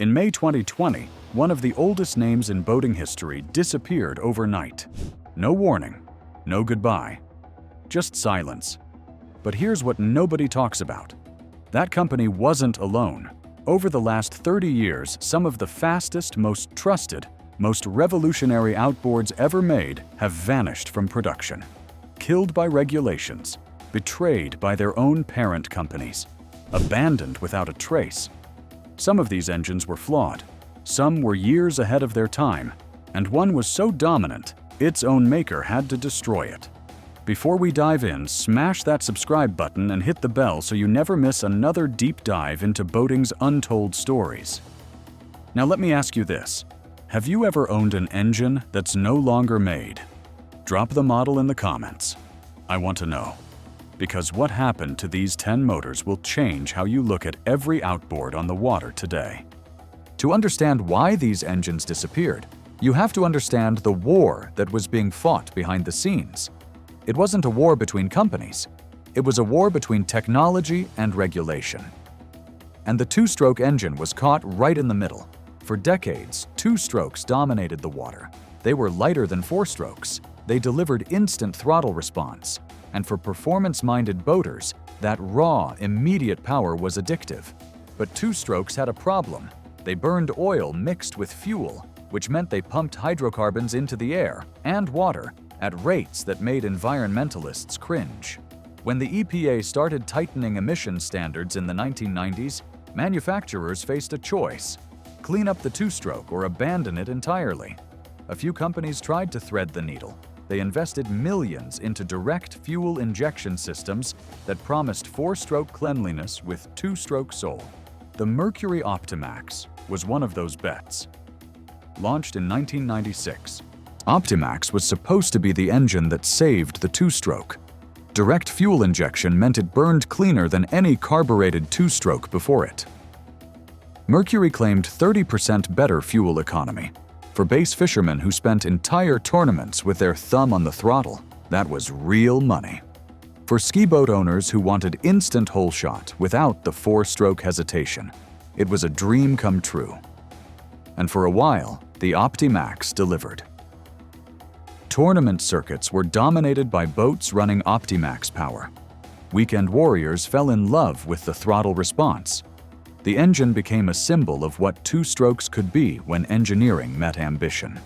In May 2020, one of the oldest names in boating history disappeared overnight. No warning, no goodbye, just silence. But here's what nobody talks about. That company wasn't alone. Over the last 30 years, some of the fastest, most trusted, most revolutionary outboards ever made have vanished from production. Killed by regulations, betrayed by their own parent companies, abandoned without a trace. Some of these engines were flawed, some were years ahead of their time, and one was so dominant, its own maker had to destroy it. Before we dive in, smash that subscribe button and hit the bell so you never miss another deep dive into boating's untold stories. Now let me ask you this. Have you ever owned an engine that's no longer made? Drop the model in the comments. I want to know. Because what happened to these 10 motors will change how you look at every outboard on the water today. To understand why these engines disappeared, you have to understand the war that was being fought behind the scenes. It wasn't a war between companies. It was a war between technology and regulation. And the two-stroke engine was caught right in the middle. For decades, two strokes dominated the water. They were lighter than four strokes. They delivered instant throttle response. And for performance-minded boaters, that raw, immediate power was addictive. But two strokes had a problem. They burned oil mixed with fuel, which meant they pumped hydrocarbons into the air and water at rates that made environmentalists cringe. When the EPA started tightening emission standards in the 1990s, manufacturers faced a choice: clean up the two-stroke or abandon it entirely. A few companies tried to thread the needle. They invested millions into direct fuel injection systems that promised four-stroke cleanliness with two-stroke soul. The Mercury Optimax was one of those bets. Launched in 1996, Optimax was supposed to be the engine that saved the two-stroke. Direct fuel injection meant it burned cleaner than any carbureted two-stroke before it. Mercury claimed 30% better fuel economy. For bass fishermen who spent entire tournaments with their thumb on the throttle, that was real money. For ski boat owners who wanted instant hole shot without the four-stroke hesitation, it was a dream come true. And for a while, the Optimax delivered. Tournament circuits were dominated by boats running Optimax power. Weekend warriors fell in love with the throttle response. The engine became a symbol of what two strokes could be when engineering met ambition.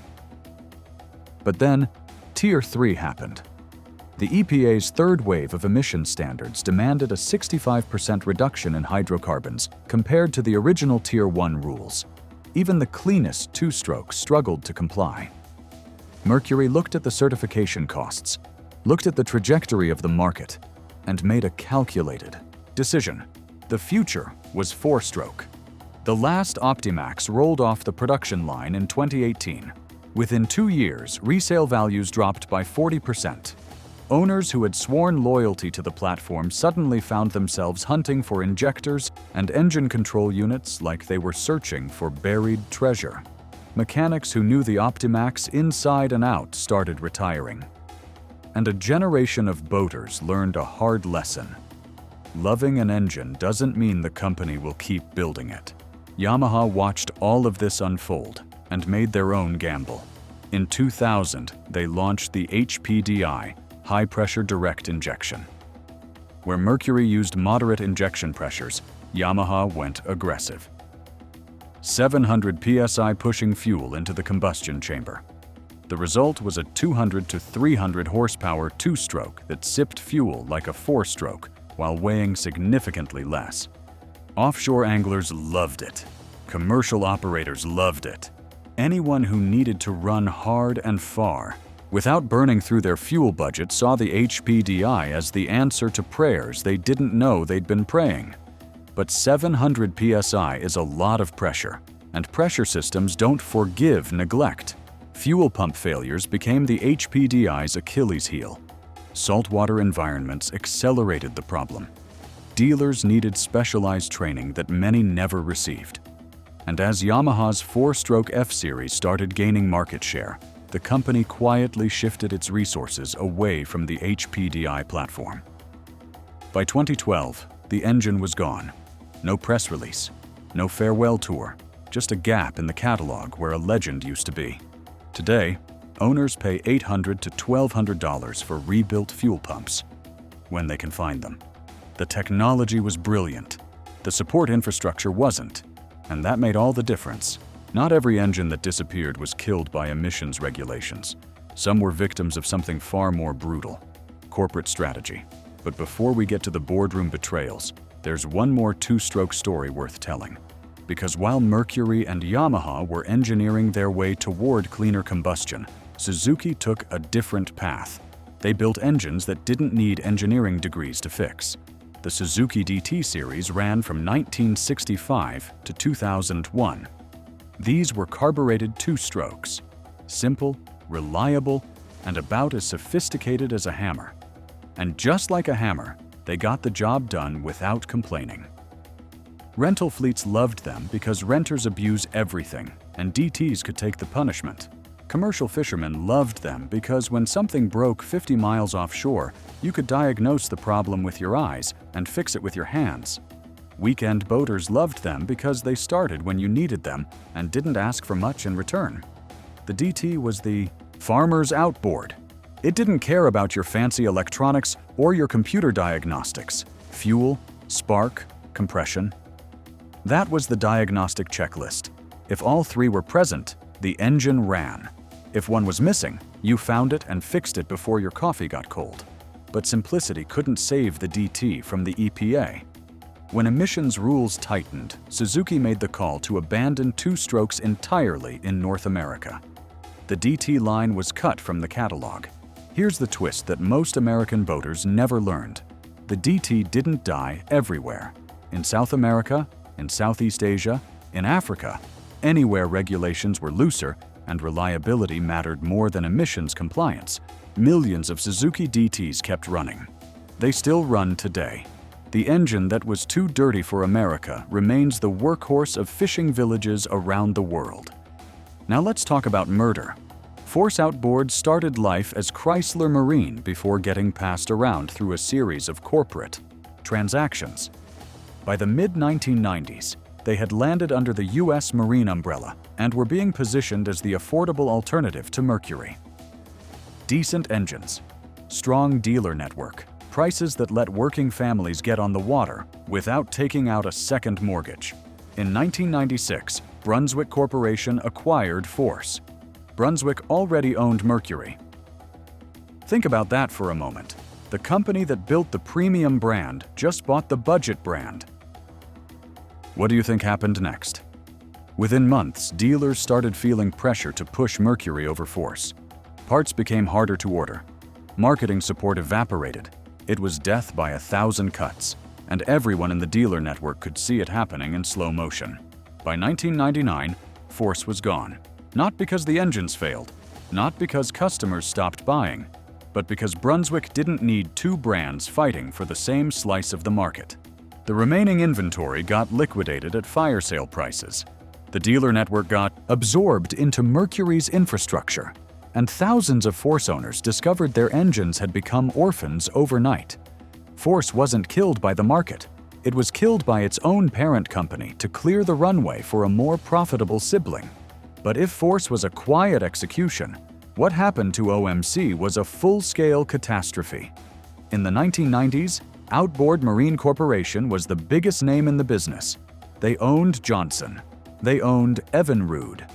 But then, Tier 3 happened. The EPA's third wave of emission standards demanded a 65% reduction in hydrocarbons compared to the original Tier 1 rules. Even the cleanest two-strokes struggled to comply. Mercury looked at the certification costs, looked at the trajectory of the market, and made a calculated decision. The future was four-stroke. The last Optimax rolled off the production line in 2018. Within 2 years, resale values dropped by 40%. Owners who had sworn loyalty to the platform suddenly found themselves hunting for injectors and engine control units like they were searching for buried treasure. Mechanics who knew the Optimax inside and out started retiring. And a generation of boaters learned a hard lesson. Loving an engine doesn't mean the company will keep building it. Yamaha watched all of this unfold and made their own gamble. In 2000, they launched the HPDI, high-pressure direct injection. Where Mercury used moderate injection pressures, Yamaha went aggressive. 700 psi pushing fuel into the combustion chamber. The result was a 200 to 300 horsepower two-stroke that sipped fuel like a four-stroke while weighing significantly less. Offshore anglers loved it. Commercial operators loved it. Anyone who needed to run hard and far without burning through their fuel budget saw the HPDI as the answer to prayers they didn't know they'd been praying. But 700 psi is a lot of pressure, and pressure systems don't forgive neglect. Fuel pump failures became the HPDI's Achilles heel. Saltwater environments accelerated the problem. Dealers needed specialized training that many never received. And as Yamaha's four-stroke F-Series started gaining market share, the company quietly shifted its resources away from the HPDI platform. By 2012, the engine was gone. No press release, no farewell tour, just a gap in the catalog where a legend used to be. Today, owners pay $800 to $1,200 for rebuilt fuel pumps, when they can find them. The technology was brilliant. The support infrastructure wasn't, and that made all the difference. Not every engine that disappeared was killed by emissions regulations. Some were victims of something far more brutal: corporate strategy. But before we get to the boardroom betrayals, there's one more two-stroke story worth telling. Because while Mercury and Yamaha were engineering their way toward cleaner combustion, Suzuki took a different path. They built engines that didn't need engineering degrees to fix. The Suzuki DT series ran from 1965 to 2001. These were carbureted two-strokes, simple, reliable, and about as sophisticated as a hammer. And just like a hammer, they got the job done without complaining. Rental fleets loved them because renters abuse everything, and DTs could take the punishment. Commercial fishermen loved them because when something broke 50 miles offshore, you could diagnose the problem with your eyes and fix it with your hands. Weekend boaters loved them because they started when you needed them and didn't ask for much in return. The DT was the farmer's outboard. It didn't care about your fancy electronics or your computer diagnostics: fuel, spark, compression. That was the diagnostic checklist. If all three were present, the engine ran. If one was missing, you found it and fixed it before your coffee got cold. But simplicity couldn't save the DT from the EPA. When emissions rules tightened, Suzuki made the call to abandon two-strokes entirely in North America. The DT line was cut from the catalog. Here's the twist that most American boaters never learned. The DT didn't die everywhere. In South America, in Southeast Asia, in Africa, anywhere regulations were looser and reliability mattered more than emissions compliance, millions of Suzuki DTs kept running. They still run today. The engine that was too dirty for America remains the workhorse of fishing villages around the world. Now let's talk about murder. Force Outboard started life as Chrysler Marine before getting passed around through a series of corporate transactions. By the mid-1990s, they had landed under the U.S. Marine umbrella and were being positioned as the affordable alternative to Mercury. Decent engines, strong dealer network, prices that let working families get on the water without taking out a second mortgage. In 1996, Brunswick Corporation acquired Force. Brunswick already owned Mercury. Think about that for a moment. The company that built the premium brand just bought the budget brand. What do you think happened next? Within months, dealers started feeling pressure to push Mercury over Force. Parts became harder to order. Marketing support evaporated. It was death by 1,000 cuts, and everyone in the dealer network could see it happening in slow motion. By 1999, Force was gone. Not because the engines failed, not because customers stopped buying, but because Brunswick didn't need two brands fighting for the same slice of the market. The remaining inventory got liquidated at fire sale prices. The dealer network got absorbed into Mercury's infrastructure, and thousands of Force owners discovered their engines had become orphans overnight. Force wasn't killed by the market. It was killed by its own parent company to clear the runway for a more profitable sibling. But if Force was a quiet execution, what happened to OMC was a full-scale catastrophe. In the 1990s, Outboard Marine Corporation was the biggest name in the business. They owned Johnson. They owned Evinrude.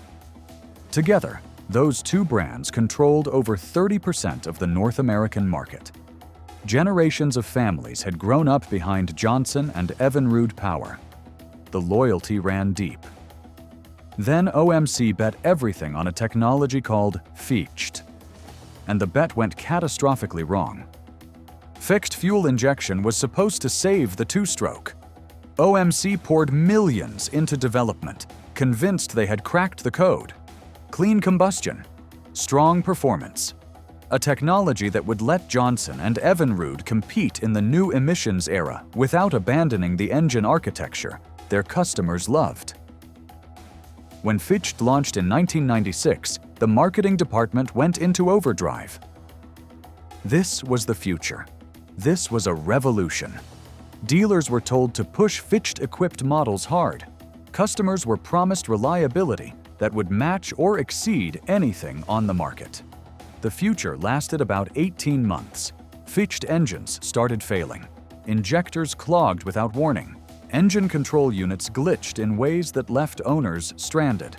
Together, those two brands controlled over 30% of the North American market. Generations of families had grown up behind Johnson and Evinrude power. The loyalty ran deep. Then OMC bet everything on a technology called Ficht. And the bet went catastrophically wrong. Fixed fuel injection was supposed to save the two-stroke. OMC poured millions into development, convinced they had cracked the code. Clean combustion, strong performance, a technology that would let Johnson and Evinrude compete in the new emissions era without abandoning the engine architecture their customers loved. When Ficht launched in 1996, the marketing department went into overdrive. This was the future. This was a revolution. Dealers were told to push Ficht-equipped models hard. Customers were promised reliability that would match or exceed anything on the market. The future lasted about 18 months. Fitched engines started failing. Injectors clogged without warning. Engine control units glitched in ways that left owners stranded.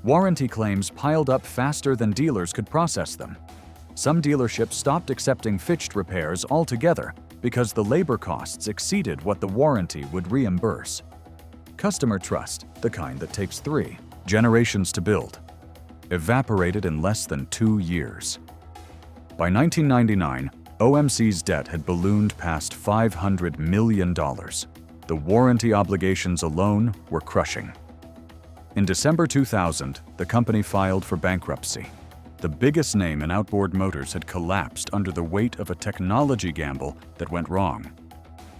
Warranty claims piled up faster than dealers could process them. Some dealerships stopped accepting fitched repairs altogether because the labor costs exceeded what the warranty would reimburse. Customer trust, the kind that takes 3 generations to build, evaporated in less than 2 years. By 1999, OMC's debt had ballooned past $500 million. The warranty obligations alone were crushing. In December 2000, the company filed for bankruptcy. The biggest name in outboard motors had collapsed under the weight of a technology gamble that went wrong.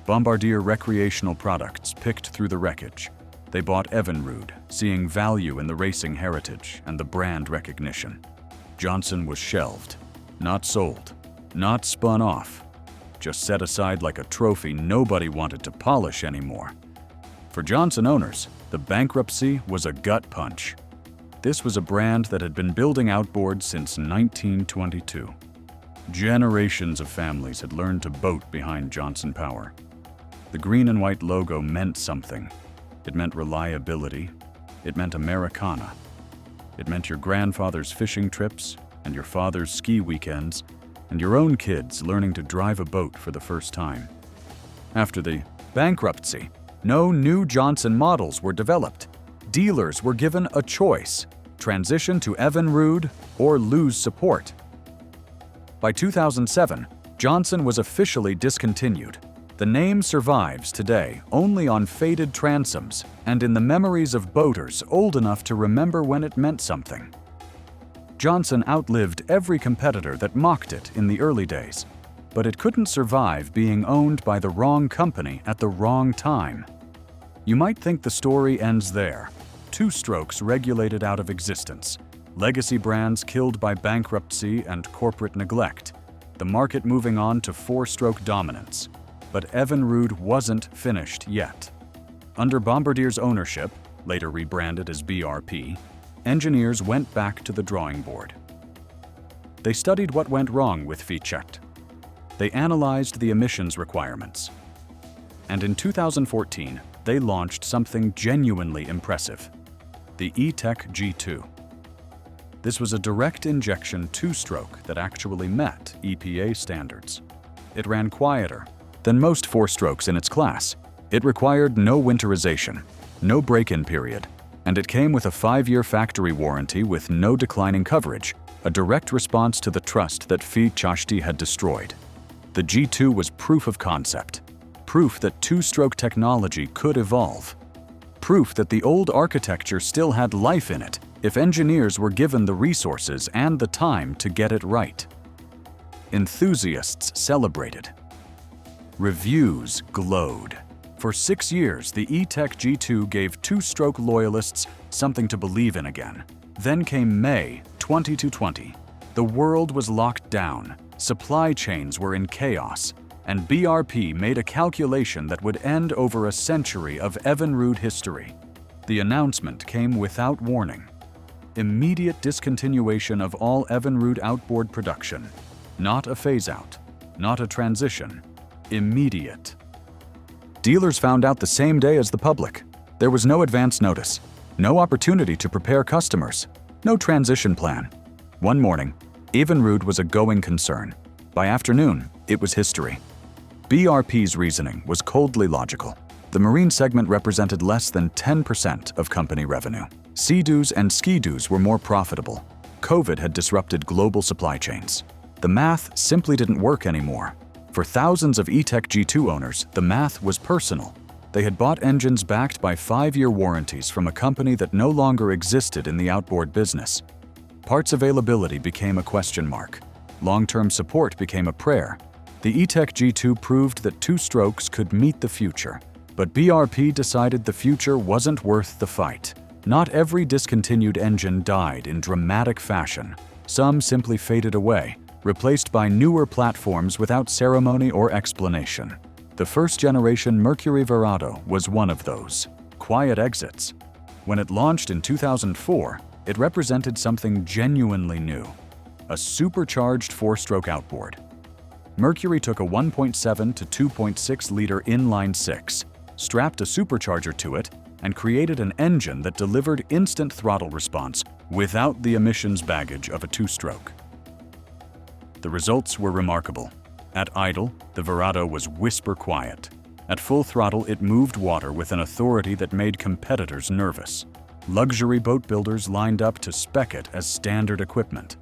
Bombardier Recreational Products picked through the wreckage. They bought Evinrude, seeing value in the racing heritage and the brand recognition. Johnson was shelved, not sold, not spun off, just set aside like a trophy nobody wanted to polish anymore. For Johnson owners, the bankruptcy was a gut punch. This was a brand that had been building outboards since 1922. Generations of families had learned to boat behind Johnson Power. The green and white logo meant something. It meant reliability. It meant Americana. It meant your grandfather's fishing trips and your father's ski weekends and your own kids learning to drive a boat for the first time. After the bankruptcy, no new Johnson models were developed. Dealers were given a choice: transition to Evinrude or lose support. By 2007, Johnson was officially discontinued. The name survives today only on faded transoms and in the memories of boaters old enough to remember when it meant something. Johnson outlived every competitor that mocked it in the early days, but it couldn't survive being owned by the wrong company at the wrong time. You might think the story ends there. Two-strokes regulated out of existence. Legacy brands killed by bankruptcy and corporate neglect. The market moving on to 4-stroke dominance. But Evinrude wasn't finished yet. Under Bombardier's ownership, later rebranded as BRP, engineers went back to the drawing board. They studied what went wrong with Fichette. They analyzed the emissions requirements. And in 2014, they launched something genuinely impressive: the E-Tech G2. This was a direct injection 2-stroke that actually met EPA standards. It ran quieter than most 4-strokes in its class. It required no winterization, no break-in period, and it came with a 5-year factory warranty with no declining coverage, a direct response to the trust that Fichette had destroyed. The G2 was proof of concept, proof that 2-stroke technology could evolve, proof that the old architecture still had life in it if engineers were given the resources and the time to get it right. Enthusiasts celebrated. Reviews glowed. For 6 years, the E-Tech G2 gave 2-stroke loyalists something to believe in again. Then came May 2020. The world was locked down, supply chains were in chaos, and BRP made a calculation that would end over a century of Evinrude history. The announcement came without warning. Immediate discontinuation of all Evinrude outboard production. Not a phase-out, not a transition. Immediate. Dealers found out the same day as the public. There was no advance notice, no opportunity to prepare customers, no transition plan. One morning, Evinrude was a going concern. By afternoon, it was history. BRP's reasoning was coldly logical. The marine segment represented less than 10% of company revenue. Sea-Doos and Ski-Doos were more profitable. COVID had disrupted global supply chains. The math simply didn't work anymore. For thousands of E-Tech G2 owners, the math was personal. They had bought engines backed by 5-year warranties from a company that no longer existed in the outboard business. Parts availability became a question mark. Long-term support became a prayer. The E-Tech G2 proved that 2-strokes could meet the future. But BRP decided the future wasn't worth the fight. Not every discontinued engine died in dramatic fashion. Some simply faded away, replaced by newer platforms without ceremony or explanation. The first-generation Mercury Verado was one of those. Quiet exits, When it launched in 2004, it represented something genuinely new: a supercharged four-stroke outboard. Mercury took a 1.7 to 2.6-liter inline-six, strapped a supercharger to it, and created an engine that delivered instant throttle response without the emissions baggage of a two-stroke. The results were remarkable. At idle, the Verado was whisper quiet. At full throttle, it moved water with an authority that made competitors nervous. Luxury boat builders lined up to spec it as standard equipment.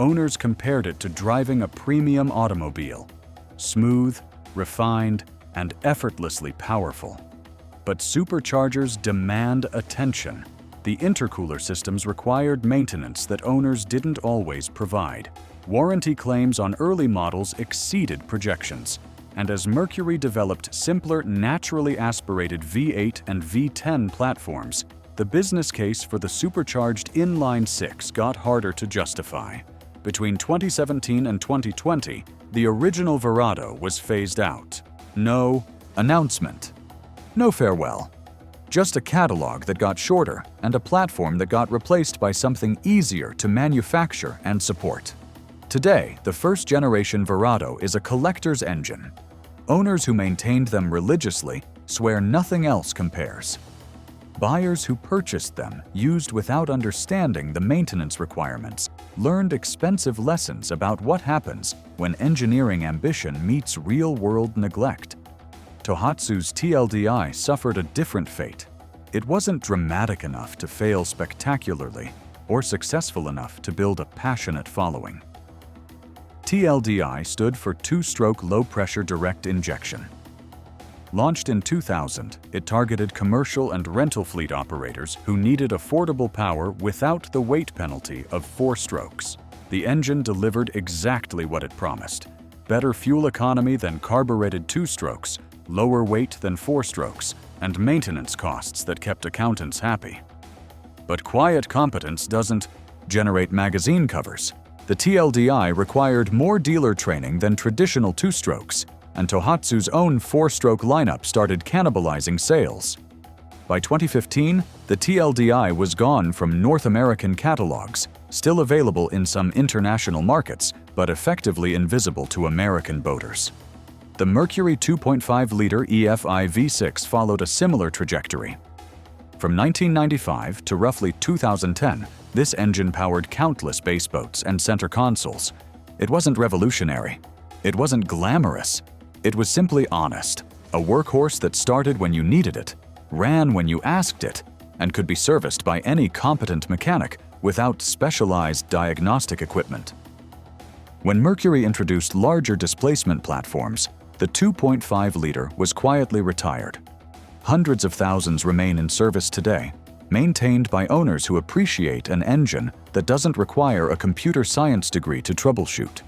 Owners compared it to driving a premium automobile: smooth, refined, and effortlessly powerful. But superchargers demand attention. The intercooler systems required maintenance that owners didn't always provide. Warranty claims on early models exceeded projections, and as Mercury developed simpler, naturally aspirated V8 and V10 platforms, the business case for the supercharged inline-six got harder to justify. Between 2017 and 2020, the original Verado was phased out. No announcement. No farewell. Just a catalog that got shorter and a platform that got replaced by something easier to manufacture and support. Today, the first-generation Verado is a collector's engine. Owners who maintained them religiously swear nothing else compares. Buyers who purchased them, used without understanding the maintenance requirements, learned expensive lessons about what happens when engineering ambition meets real-world neglect. Tohatsu's TLDI suffered a different fate. It wasn't dramatic enough to fail spectacularly, or successful enough to build a passionate following. TLDI stood for two-stroke low-pressure direct injection. Launched in 2000, it targeted commercial and rental fleet operators who needed affordable power without the weight penalty of four strokes. The engine delivered exactly what it promised: better fuel economy than carbureted two strokes, lower weight than four strokes, and maintenance costs that kept accountants happy. But quiet competence doesn't generate magazine covers. The TLDI required more dealer training than traditional two-strokes, and Tohatsu's own four-stroke lineup started cannibalizing sales. By 2015, the TLDI was gone from North American catalogs, still available in some international markets, but effectively invisible to American boaters. The Mercury 2.5-liter EFI V6 followed a similar trajectory. From 1995 to roughly 2010, this engine powered countless bass boats and center consoles. It wasn't revolutionary. It wasn't glamorous. It was simply honest, a workhorse that started when you needed it, ran when you asked it, and could be serviced by any competent mechanic without specialized diagnostic equipment. When Mercury introduced larger displacement platforms, the 2.5-liter was quietly retired. Hundreds of thousands remain in service today, maintained by owners who appreciate an engine that doesn't require a computer science degree to troubleshoot.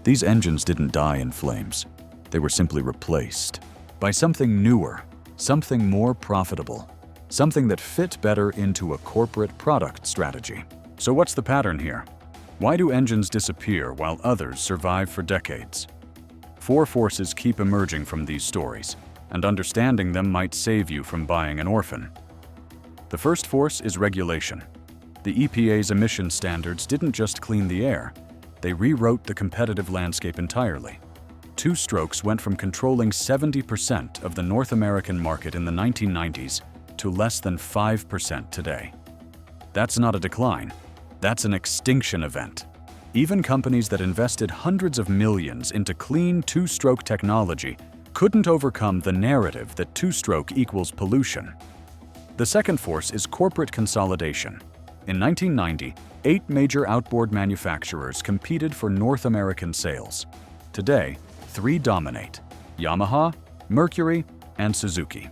These engines didn't die in flames. They were simply replaced by something newer, something more profitable, something that fit better into a corporate product strategy. So what's the pattern here? Why do engines disappear while others survive for decades? Four forces keep emerging from these stories, and understanding them might save you from buying an orphan. The first force is regulation. The EPA's emission standards didn't just clean the air, they rewrote the competitive landscape entirely. Two strokes went from controlling 70% of the North American market in the 1990s to less than 5% today. That's not a decline, that's an extinction event. Even companies that invested hundreds of millions into clean two-stroke technology couldn't overcome the narrative that two-stroke equals pollution. The second force is corporate consolidation. In 1990, 8 major outboard manufacturers competed for North American sales. Today, 3 dominate: Yamaha, Mercury, and Suzuki.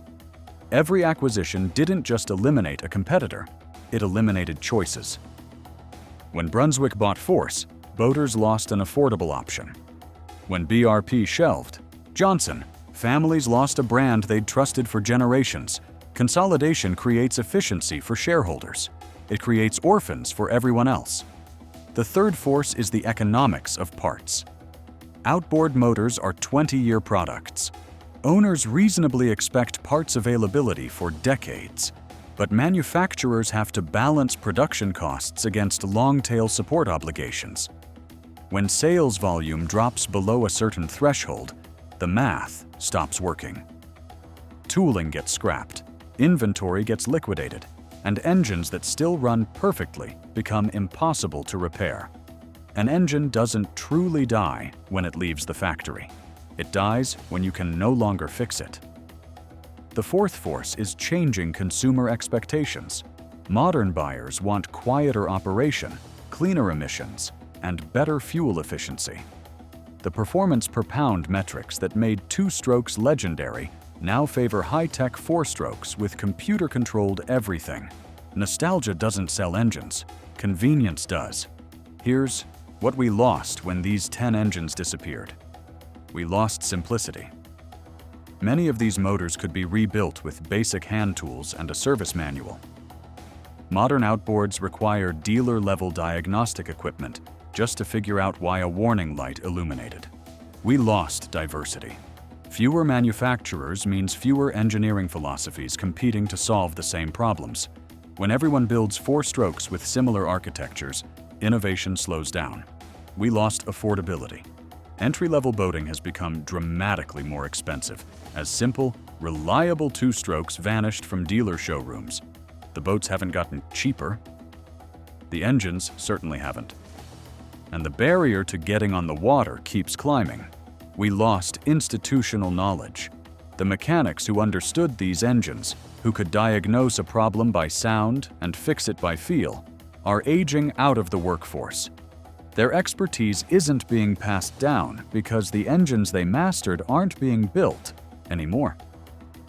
Every acquisition didn't just eliminate a competitor, it eliminated choices. When Brunswick bought Force, boaters lost an affordable option. When BRP shelved Johnson, families lost a brand they'd trusted for generations. Consolidation creates efficiency for shareholders. It creates orphans for everyone else. The third force is the economics of parts. Outboard motors are 20-year products. Owners reasonably expect parts availability for decades. But manufacturers have to balance production costs against long-tail support obligations. When sales volume drops below a certain threshold, the math stops working. Tooling gets scrapped, inventory gets liquidated, and engines that still run perfectly become impossible to repair. An engine doesn't truly die when it leaves the factory. It dies when you can no longer fix it. The fourth force is changing consumer expectations. Modern buyers want quieter operation, cleaner emissions, and better fuel efficiency. The performance per pound metrics that made two-strokes legendary now favor high-tech four-strokes with computer-controlled everything. Nostalgia doesn't sell engines, convenience does. Here's what we lost when these 10 engines disappeared. We lost simplicity. Many of these motors could be rebuilt with basic hand tools and a service manual. Modern outboards require dealer-level diagnostic equipment just to figure out why a warning light illuminated. We lost diversity. Fewer manufacturers means fewer engineering philosophies competing to solve the same problems. When everyone builds four strokes with similar architectures, innovation slows down. We lost affordability. Entry-level boating has become dramatically more expensive as simple, reliable two-strokes vanished from dealer showrooms. The boats haven't gotten cheaper. The engines certainly haven't. And the barrier to getting on the water keeps climbing. We lost institutional knowledge. The mechanics who understood these engines, who could diagnose a problem by sound and fix it by feel, are aging out of the workforce. Their expertise isn't being passed down because the engines they mastered aren't being built anymore.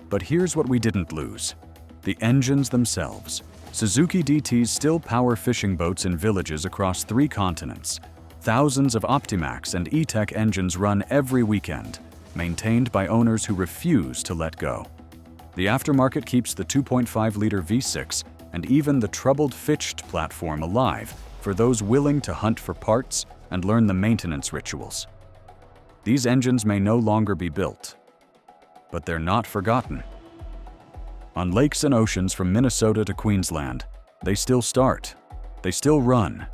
But here's what we didn't lose: the engines themselves. Suzuki DTs still power fishing boats in villages across 3 continents. Thousands of Optimax and E-Tech engines run every weekend, maintained by owners who refuse to let go. The aftermarket keeps the 2.5-liter V6 and even the troubled Fitched platform alive for those willing to hunt for parts and learn the maintenance rituals. These engines may no longer be built, but they're not forgotten. On lakes and oceans from Minnesota to Queensland, they still start, they still run,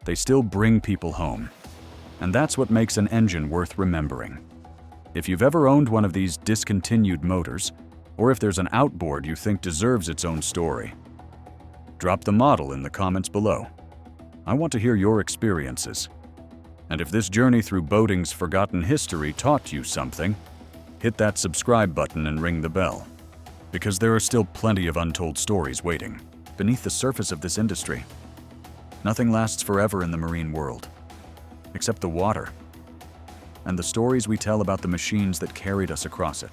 they still bring people home. And that's what makes an engine worth remembering. If you've ever owned one of these discontinued motors, or if there's an outboard you think deserves its own story, drop the model in the comments below. I want to hear your experiences. And if this journey through boating's forgotten history taught you something, hit that subscribe button and ring the bell. Because there are still plenty of untold stories waiting beneath the surface of this industry. Nothing lasts forever in the marine world, except the water and the stories we tell about the machines that carried us across it.